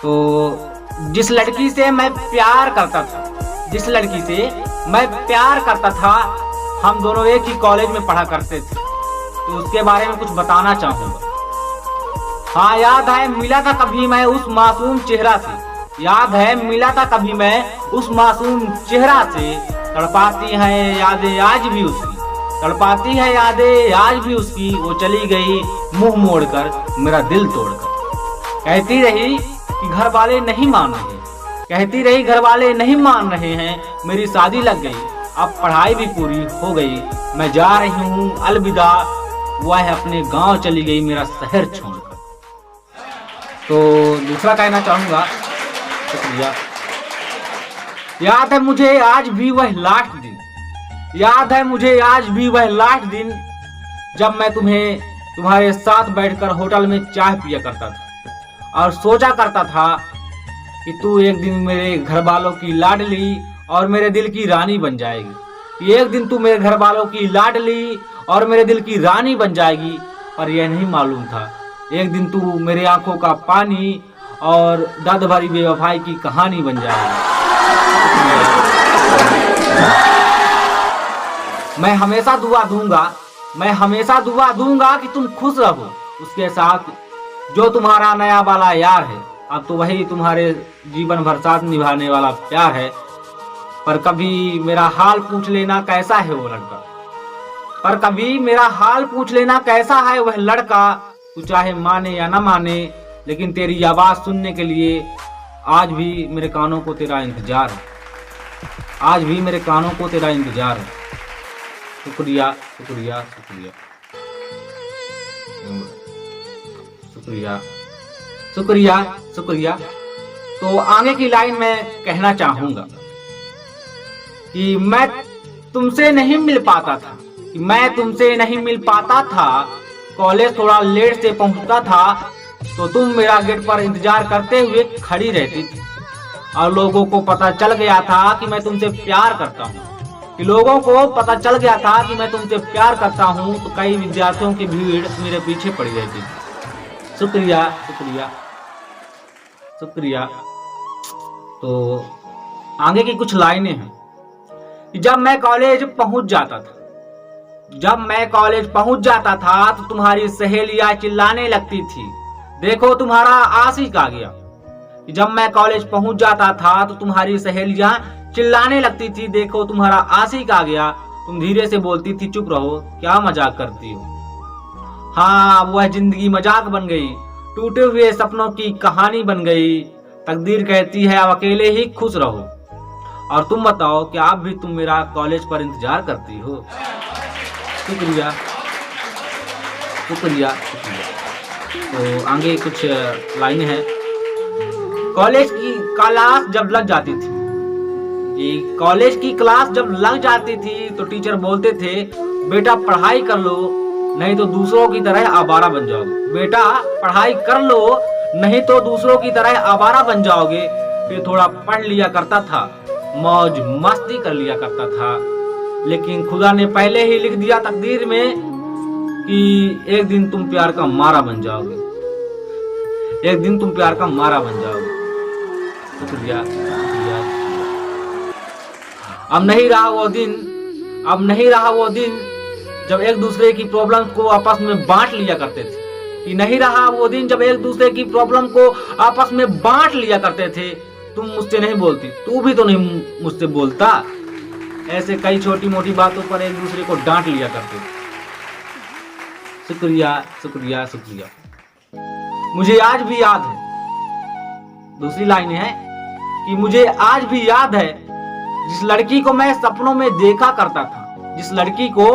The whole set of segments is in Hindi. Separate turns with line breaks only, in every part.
तो जिस लड़की से मैं प्यार करता था, जिस लड़की से मैं प्यार करता था, हम दोनों एक ही कॉलेज में पढ़ा करते थे, तो उसके बारे में कुछ बताना चाहूँगा। हाँ, याद है मिला था कभी मैं उस मासूम चेहरा से, याद है मिला था कभी मैं उस मासूम चेहरा से। तड़पाती है यादें आज भी उसकी, तड़पाती है यादें आज भी उसकी। वो चली गई मुंह मोड़कर, मेरा दिल तोड़कर। कहती रही कि घर वाले नहीं मान रहे, कहती रही घर वाले नहीं मान रहे हैं। मेरी शादी लग गई, अब पढ़ाई भी पूरी हो गई। मैं जा रही हूँ अलविदा, वह अपने गांव चली गई मेरा शहर छोड़कर। तो दूसरा कहना चाहूँगा, शुक्रिया। याद है मुझे आज भी वह लास्ट दिन, याद है मुझे आज भी वह लास्ट दिन, जब मैं तुम्हारे साथ बैठकर होटल में चाय पिया करता था और सोचा करता था कि तू एक दिन मेरे घर वालों की लाडली और मेरे दिल की रानी बन जाएगी। एक दिन तू मेरे घर वालों की लाडली और मेरे दिल की रानी बन जाएगी। पर यह नहीं मालूम था एक दिन तू मेरे आंखों का पानी और दर्द भरी बेवफाई की कहानी बन जाएगी। मैं हमेशा दुआ दूंगा, मैं हमेशा दुआ दूंगा कि तुम खुश रहो उसके साथ जो तुम्हारा नया वाला यार है। अब तो वही तुम्हारे जीवन भर साथ निभाने वाला प्यार है। पर कभी मेरा हाल पूछ लेना कैसा है वो लड़का, पर कभी मेरा हाल पूछ लेना कैसा है वह लड़का। तू चाहे माने या ना माने, लेकिन तेरी आवाज सुनने के लिए आज भी मेरे कानों को तेरा इंतजार है, आज भी मेरे कानों को तेरा इंतजार है। शुक्रिया, शुक्रिया, शुक्रिया, शुक्रिया, शुक्रिया, शुक्रिया। तो आगे की लाइन में कहना चाहूंगा कि मैं तुमसे नहीं मिल पाता था, कि मैं तुमसे नहीं मिल पाता था। कॉलेज थोड़ा लेट से पहुंचता था तो तुम मेरा गेट पर इंतजार करते हुए खड़ी रहती थी और लोगों को पता चल गया था कि मैं तुमसे प्यार करता हूँ, कि लोगों को पता चल गया था कि मैं तुमसे प्यार करता हूँ। तो कई विद्यार्थियों की भीड़ मेरे पीछे पड़ी रहती थी। शुक्रिया, शुक्रिया, शुक्रिया। तो आगे की कुछ लाइनें हैं कि जब मैं कॉलेज पहुंच जाता था, जब मैं कॉलेज पहुंच जाता था तो तुम्हारी सहेलियां चिल्लाने लगती थी, देखो तुम्हारा आशिक आ गया। जब मैं कॉलेज पहुंच जाता था तो तुम्हारी सहेलियां चिल्लाने लगती थी, देखो तुम्हारा आशिक आ गया। तुम धीरे से बोलती थी, चुप रहो, क्या मजाक करती हो। हाँ, वह जिंदगी मजाक बन गई, टूटे हुए सपनों की कहानी बन गई। तकदीर कहती है अब अकेले ही खुश रहो। और तुम बताओ कि आप भी तुम मेरा कॉलेज पर इंतजार करती हो। शुक्रिया, शुक्रिया, शुक्रिया। तो आगे कुछ लाइनें हैं। कॉलेज की क्लास जब लग जाती थी, ये कॉलेज की क्लास जब लग जाती थी तो टीचर बोलते थे, बेटा पढ़ाई कर लो नहीं तो दूसरों की तरह आवारा बन जाओगे। बेटा पढ़ाई कर लो नहीं तो दूसरों की तरह आवारा बन जाओगे। फिर थोड़ा पढ़ लिया करता था, मौज मस्ती कर लिया करता था। लेकिन खुदा ने पहले ही लिख दिया तकदीर में कि एक दिन तुम प्यार का मारा बन जाओगे, एक दिन तुम प्यार का मारा बन जाओगे। शुक्रिया, शुक्रिया। अब नहीं रहा वो दिन, अब नहीं रहा वो दिन जब एक दूसरे की प्रॉब्लम को आपस में बांट लिया करते थे। कि नहीं रहा वो दिन जब एक दूसरे की प्रॉब्लम को आपस में बांट लिया करते थे। तुम मुझसे नहीं बोलती, तू भी तो नहीं मुझसे बोलता। ऐसे कई छोटी मोटी बातों पर एक दूसरे को डांट लिया करते थे। शुक्रिया, शुक्रिया, शुक्रिया। मुझे आज भी याद है, दूसरी लाइन है कि मुझे आज भी याद है जिस लड़की को मैं सपनों में देखा करता था, जिस लड़की को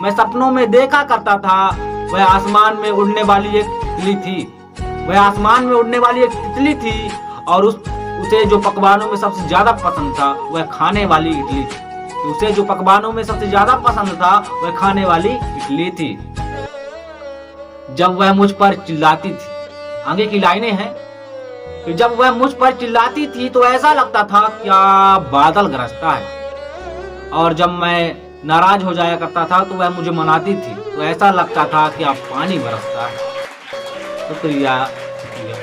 मैं सपनों में देखा करता था, वह आसमान में उड़ने वाली एक तितली थी। वह आसमान में उड़ने वाली एक तितली थी और उसे जो पकवानों में सबसे ज्यादा पसंद था वह खाने वाली इडली थी। उसे जो पकवानों में सबसे ज्यादा पसंद था वह खाने वाली इडली थी। जब वह मुझ पर चिल्लाती थी, आगे की लाइनें हैं कि जब वह मुझ पर चिल्लाती थी तो ऐसा लगता था क्या बादल गरजता है। और जब मैं नाराज हो जाया करता था तो वह मुझे मनाती थी तो ऐसा लगता था कि अब पानी बरसता है। शुक्रिया, शुक्रिया।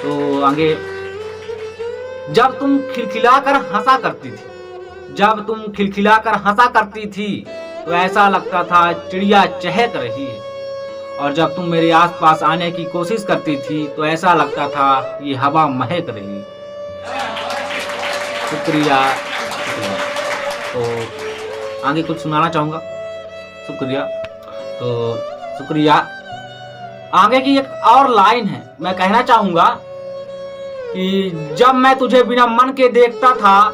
तो आगे, जब तुम खिलखिलाकर हंसा करती थी, जब तुम खिलखिलाकर हंसा करती थी तो ऐसा लगता था चिड़िया चहक रही है, और जब तुम मेरे आसपास आने की कोशिश करती थी तो ऐसा लगता था ये हवा महक रही है। शुक्रिया, शुक्रिया। तो आगे कुछ सुनाना चाहूँगा। शुक्रिया। तो शुक्रिया। आगे की एक और लाइन है, मैं कहना चाहूँगा कि जब मैं तुझे बिना मन के देखता था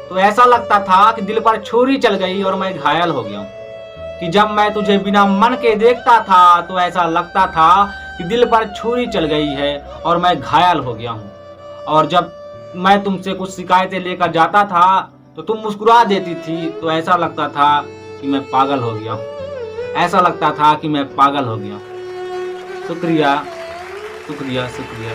तो ऐसा लगता था कि दिल पर छुरी चल गई और मैं घायल हो गया हूँ। कि जब मैं तुझे बिना मन के देखता था तो ऐसा लगता था कि दिल पर छुरी चल गई है और मैं घायल हो गया हूँ। और जब मैं तुमसे कुछ शिकायतें लेकर जाता था तो तुम मुस्कुरा देती थी, तो ऐसा लगता था कि मैं पागल हो गया हूँ। ऐसा लगता था कि मैं पागल हो गया हूँ। शुक्रिया, शुक्रिया, शुक्रिया।